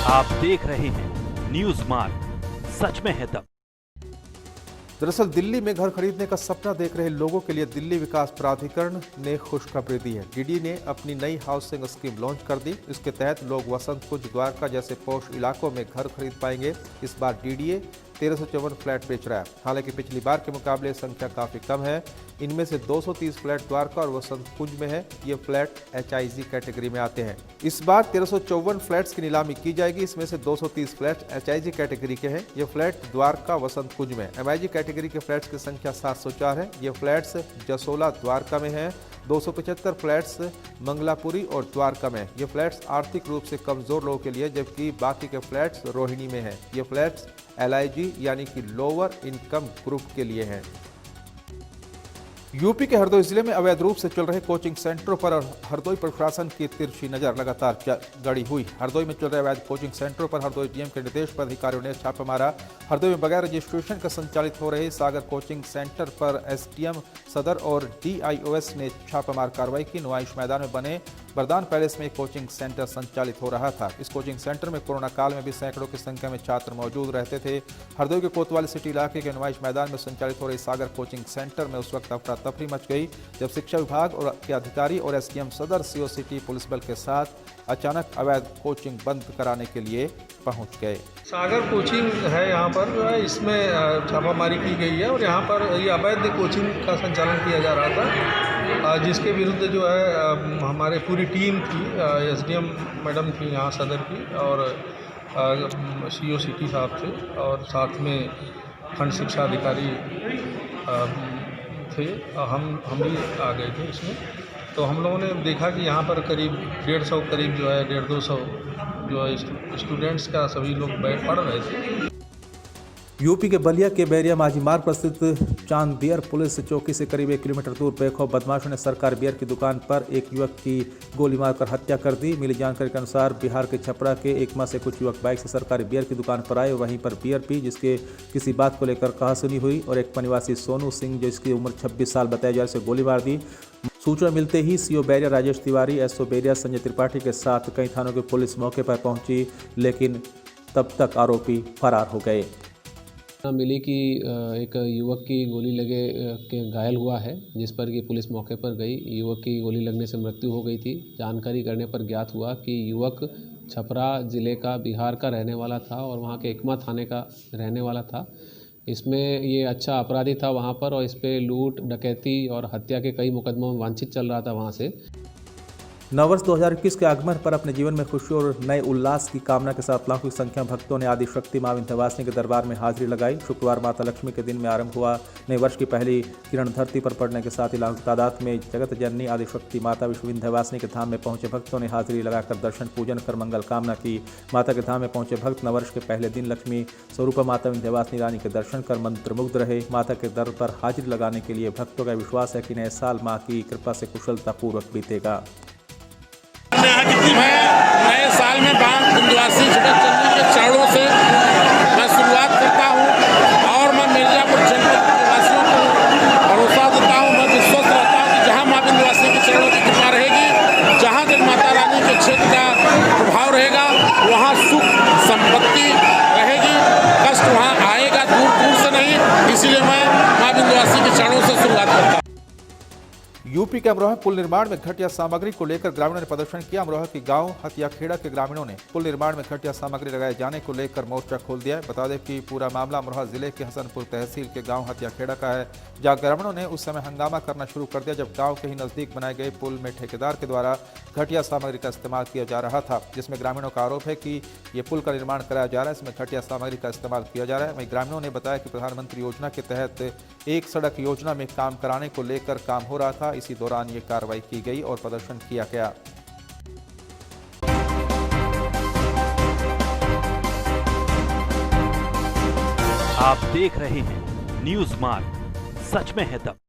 आप देख रहे हैं न्यूज मार्ग, सच में है दम। दरअसल दिल्ली में घर खरीदने का सपना देख रहे लोगों के लिए दिल्ली विकास प्राधिकरण ने खुशखबरी दी है। डीडी ने अपनी नई हाउसिंग स्कीम लॉन्च कर दी। इसके तहत लोग वसंत कुंज, द्वारका जैसे पॉश इलाकों में घर खरीद पाएंगे। इस बार डीडीए 1354 फ्लैट बेच रहा है। हालांकि पिछली बार के मुकाबले संख्या काफी कम है। इनमें से 230 फ्लैट द्वारका और वसंत कुंज में है। ये फ्लैट HIG कैटेगरी में आते हैं। इस बार 1354 फ्लैट्स की नीलामी की जाएगी। इसमें से 230 फ्लैट HIG कैटेगरी के हैं। ये फ्लैट द्वारका, वसंत कुंज में। MIG कैटेगरी के फ्लैट्स की संख्या 704 है। ये फ्लैट्स जसोला, द्वारका में है। 275 फ्लैट्स मंगलापुरी और द्वारका में। ये फ्लैट्स आर्थिक रूप से कमजोर लोगों के लिए, जबकि बाकी के फ्लैट्स रोहिणी में हैं। ये फ्लैट्स LIG यानी कि लोअर इनकम ग्रुप के लिए हैं। यूपी के हरदोई जिले में अवैध रूप से चल रहे कोचिंग सेंटरों पर हरदोई प्रशासन की तिरछी नजर लगातार गड़ी हुई। हरदोई में चल रहे अवैध कोचिंग सेंटरों पर हरदोई डीएम के निर्देश पर अधिकारियों ने छापा मारा। हरदोई में बगैर रजिस्ट्रेशन का संचालित हो रहे सागर कोचिंग सेंटर पर SDM सदर और DIOS ने छापामार कार्रवाई की। नुमाइश मैदान में बने वरदान पैलेस में कोचिंग सेंटर संचालित हो रहा था। इस कोचिंग सेंटर में कोरोना काल में भी सैकड़ों की संख्या में छात्र मौजूद रहते थे। हरदोई के कोतवाली सिटी इलाके के नुमाइश मैदान में संचालित हो रही सागर कोचिंग सेंटर में उस वक्त अफरा तफरी मच गई जब शिक्षा विभाग और के अधिकारी और SDM सदर CO सिटी पुलिस बल के साथ अचानक अवैध कोचिंग बंद कराने के लिए पहुंच गए। सागर कोचिंग है, यहाँ पर जो है इसमें छापामारी की गई है और यहाँ पर ये अवैध कोचिंग का संचालन किया जा रहा था, जिसके विरुद्ध जो है हमारे पूरी टीम थी। SDM मैडम थी यहाँ सदर की और CO सिटी साहब थे और साथ में खंड शिक्षा अधिकारी थे। हम भी आ गए थे इसमें। तो हम लोगों ने देखा कि यहाँ पर करीब 150 करीब जो है 150-200 जो है स्टूडेंट्स का सभी लोग पढ़ रहे थे। यूपी के बलिया के बैरिया माझी मार्ग पर स्थित चांद बियर पुलिस चौकी से करीब 1 किलोमीटर दूर बेखौफ बदमाशों ने सरकार बियर की दुकान पर एक युवक की गोली मारकर हत्या कर दी। मिली जानकारी के अनुसार बिहार के छपरा के एकमा से कुछ युवक बाइक से सरकारी बियर की दुकान पर आए, वहीं पर बियर पी, जिसके किसी बात को लेकर कहासुनी हुई और एक निवासी सोनू सिंह, जिसकी उम्र 26 साल बताया जा रहा है, गोली मार दी। सूचना मिलते ही CO बैरिया राजेश तिवारी, SO बैरिया संजय त्रिपाठी के साथ कई थानों की पुलिस मौके पर पहुंची, लेकिन तब तक आरोपी फरार हो गए। मिली कि एक युवक की गोली लगे के घायल हुआ है, जिस पर कि पुलिस मौके पर गई। युवक की गोली लगने से मृत्यु हो गई थी। जानकारी करने पर ज्ञात हुआ कि युवक छपरा ज़िले का, बिहार का रहने वाला था और वहां के एकमा थाने का रहने वाला था। इसमें ये अच्छा अपराधी था वहां पर और इस पर लूट, डकैती और हत्या के कई मुकदमों में वांछित चल रहा था वहां से। नववर्ष 2021 के आगमन पर अपने जीवन में खुशी और नए उल्लास की कामना के साथ लाखों की संख्या में भक्तों ने आदिशक्ति मां विंध्यवासिनी के दरबार में हाजिरी लगाई। शुक्रवार माता लक्ष्मी के दिन में आरंभ हुआ नए वर्ष की पहली किरण धरती पर पड़ने के साथ ही लाखों की तादाद में जगत जननी आदिशक्ति माता विश्व विंध्यवासिनी के धाम में पहुंचे भक्तों ने हाजिरी लगाकर दर्शन पूजन कर मंगल कामना की। माता के धाम में पहुंचे भक्त नववर्ष के पहले दिन लक्ष्मी स्वरूपा माता विंध्यवासिनी रानी के दर्शन कर मंत्रमुग्ध रहे। माता के दर पर हाजिरी लगाने के लिए भक्तों का विश्वास है कि नए साल मां की कृपा से कुशलतापूर्वक बीतेगा। मैं नए साल में मां विंध्यवासिनी जगत जननी के चरणों से मैं शुरुआत करता हूं और मैं मिर्जापुर जनपद के वासियों को भरोसा देता हूं, मैं विश्वास रहता हूं कि जहां मां विंध्यवासिनी के चरणों की कृपा रहेगी, जहां जब माता रानी के क्षेत्र का प्रभाव रहेगा, वहां सुख संपत्ति रहेगी, कष्ट वहां आएगा दूर दूर से नहीं। इसीलिए मैं मां विंध्यवासिनी के चरणों से शुरुआत करता हूं। यूपी के अमरोहा पुल निर्माण में घटिया सामग्री को लेकर ग्रामीणों ने प्रदर्शन किया। अमरोहा के गांव हथियाखेड़ा के ग्रामीणों ने पुल निर्माण में घटिया सामग्री लगाए जाने को लेकर मोर्चा खोल दिया है। बता दें कि पूरा मामला अमरोहा जिले के हसनपुर तहसील के गांव हथियाखेड़ा का है, जहां ग्रामीणों ने उस समय हंगामा करना शुरू कर दिया जब गांव के ही नजदीक बनाए गए पुल में ठेकेदार के द्वारा घटिया सामग्री का इस्तेमाल किया जा रहा था, जिसमें ग्रामीणों का आरोप है कि ये पुल का निर्माण कराया जा रहा है, इसमें घटिया सामग्री का इस्तेमाल किया जा रहा है। वहीं ग्रामीणों ने बताया कि प्रधानमंत्री योजना के तहत एक सड़क योजना में काम कराने को लेकर काम हो रहा था। इसी दौरान ये कार्रवाई की गई और प्रदर्शन किया गया। आप देख रहे हैं न्यूज मार्ग, सच में है दम।